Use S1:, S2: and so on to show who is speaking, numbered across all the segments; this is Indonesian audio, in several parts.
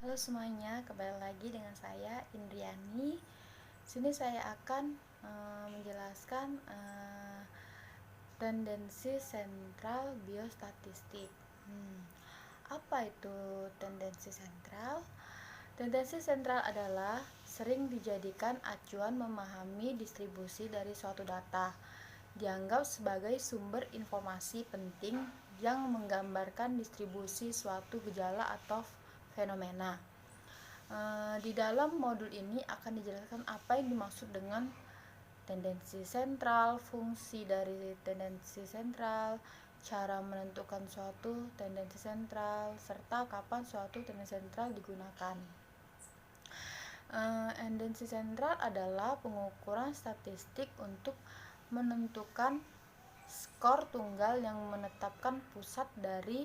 S1: Halo semuanya, kembali lagi dengan saya Indriani. Sini saya akan menjelaskan tendensi sentral biostatistik. Apa itu tendensi sentral? Tendensi sentral adalah sering dijadikan acuan memahami distribusi dari suatu data. Dianggap sebagai sumber informasi penting yang menggambarkan distribusi suatu gejala atau fenomena. Di dalam modul ini akan dijelaskan apa yang dimaksud dengan tendensi sentral, fungsi dari tendensi sentral, cara menentukan suatu tendensi sentral, serta kapan suatu tendensi sentral digunakan. Tendensi sentral adalah pengukuran statistik untuk menentukan skor tunggal yang menetapkan pusat dari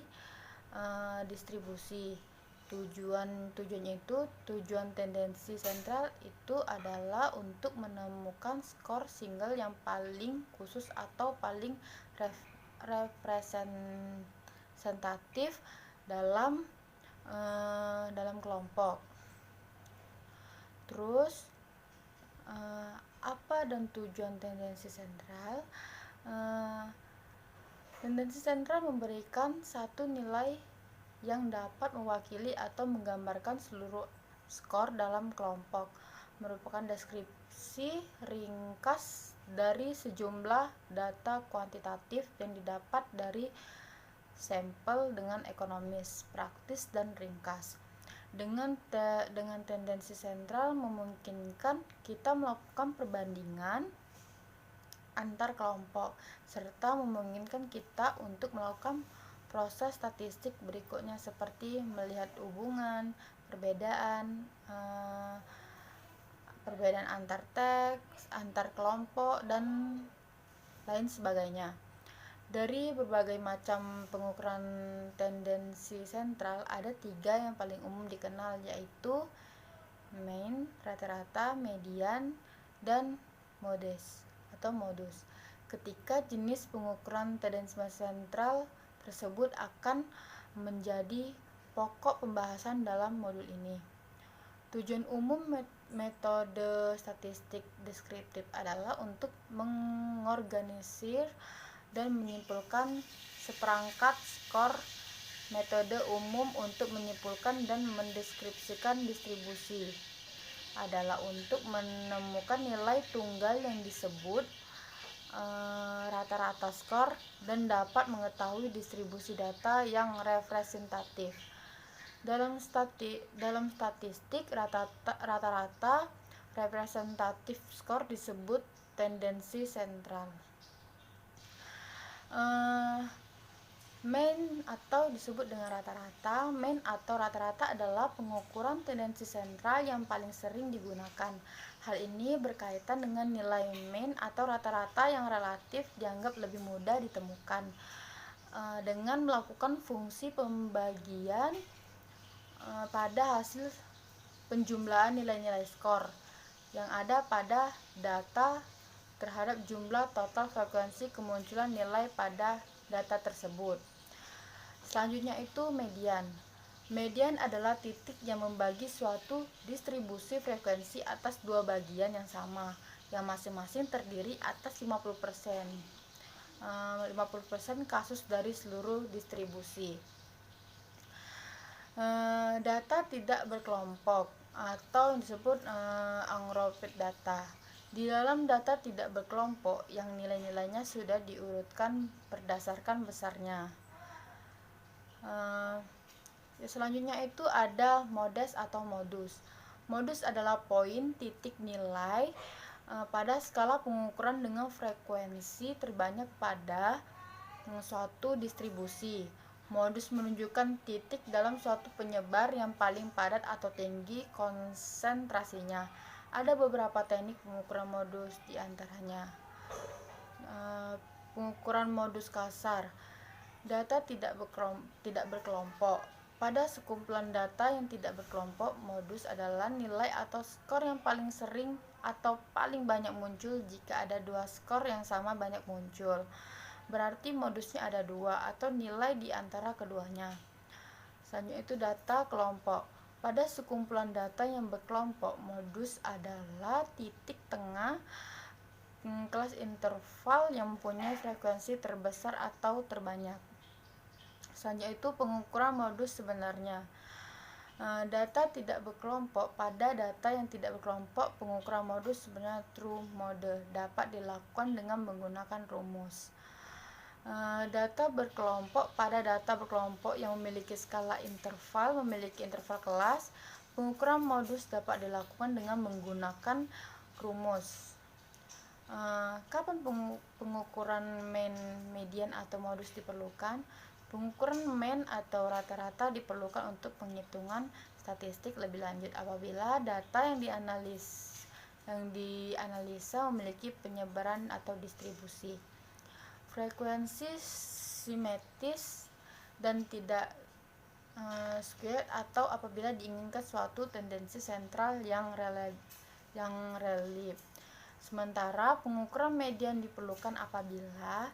S1: distribusi. Tujuan tendensi sentral itu adalah untuk menemukan skor single yang paling khusus atau paling representatif dalam kelompok. Terus apa dan tujuan tendensi sentral? Tendensi sentral memberikan satu nilai yang dapat mewakili atau menggambarkan seluruh skor dalam kelompok, merupakan deskripsi ringkas dari sejumlah data kuantitatif yang didapat dari sampel dengan ekonomis, praktis, dan ringkas. Dengan tendensi sentral memungkinkan kita melakukan perbandingan antar kelompok, serta memungkinkan kita untuk melakukan proses statistik berikutnya seperti melihat hubungan, perbedaan antar teks, antar kelompok, dan lain sebagainya. Dari berbagai macam pengukuran tendensi sentral, ada 3 yang paling umum dikenal, yaitu mean, rata-rata, median, dan modus. Ketika jenis pengukuran tendensi sentral tersebut akan menjadi pokok pembahasan dalam modul ini. Tujuan umum metode statistik deskriptif adalah untuk mengorganisir dan menyimpulkan seperangkat skor. Metode umum untuk menyimpulkan dan mendeskripsikan distribusi adalah untuk menemukan nilai tunggal yang disebut rata-rata skor dan dapat mengetahui distribusi data yang representatif. Dalam statistik, rata-rata representatif skor disebut tendensi sentral. Mean atau disebut dengan rata-rata. Mean atau rata-rata adalah pengukuran tendensi sentral yang paling sering digunakan. Hal ini berkaitan dengan nilai mean atau rata-rata yang relatif dianggap lebih mudah ditemukan dengan melakukan fungsi pembagian pada hasil penjumlahan nilai-nilai skor yang ada pada data terhadap jumlah total frekuensi kemunculan nilai pada data tersebut. Selanjutnya itu median. Median adalah titik yang membagi suatu distribusi frekuensi atas dua bagian yang sama, yang masing-masing terdiri atas 50% kasus dari seluruh distribusi. Data tidak berkelompok atau yang disebut ungrouped data. Di dalam data tidak berkelompok yang nilai-nilainya sudah diurutkan berdasarkan besarnya. Selanjutnya itu ada modes atau modus. Modus adalah poin titik nilai pada skala pengukuran dengan frekuensi terbanyak pada suatu distribusi. Modus menunjukkan titik dalam suatu penyebar yang paling padat atau tinggi konsentrasinya. Ada beberapa teknik pengukuran modus, diantaranya pengukuran modus kasar. Data tidak berkelompok. Pada sekumpulan data yang tidak berkelompok, modus adalah nilai atau skor yang paling sering atau paling banyak muncul jika ada dua skor yang sama banyak muncul. Berarti modusnya ada 2 atau nilai di antara keduanya. Selanjutnya itu data kelompok. Pada sekumpulan data yang berkelompok, modus adalah titik tengah kelas interval yang mempunyai frekuensi terbesar atau terbanyak. Selanjutnya itu pengukuran modus sebenarnya. Data tidak berkelompok. Pada data yang tidak berkelompok, pengukuran modus sebenarnya true mode dapat dilakukan dengan menggunakan rumus. Data berkelompok. Pada data berkelompok yang memiliki skala interval, memiliki interval kelas, pengukuran modus dapat dilakukan dengan menggunakan rumus. Kapan pengukuran mean, median, atau modus diperlukan? Pengukuran mean atau rata-rata diperlukan untuk penghitungan statistik lebih lanjut apabila data yang dianalisa memiliki penyebaran atau distribusi, frekuensi simetris dan tidak skewed, atau apabila diinginkan suatu tendensi sentral yang relief. Sementara pengukuran median diperlukan apabila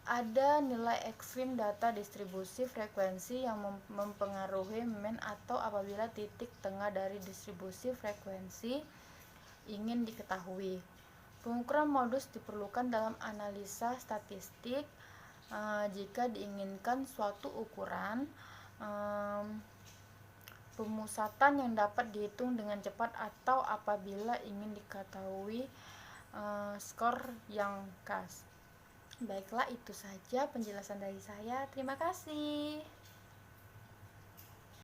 S1: ada nilai ekstrim data distribusi frekuensi yang mempengaruhi mean, atau apabila titik tengah dari distribusi frekuensi ingin diketahui. Pengukuran modus diperlukan dalam analisa statistik jika diinginkan suatu ukuran pemusatan yang dapat dihitung dengan cepat, atau apabila ingin diketahui skor yang khas. Baiklah, itu saja penjelasan dari saya. Terima kasih.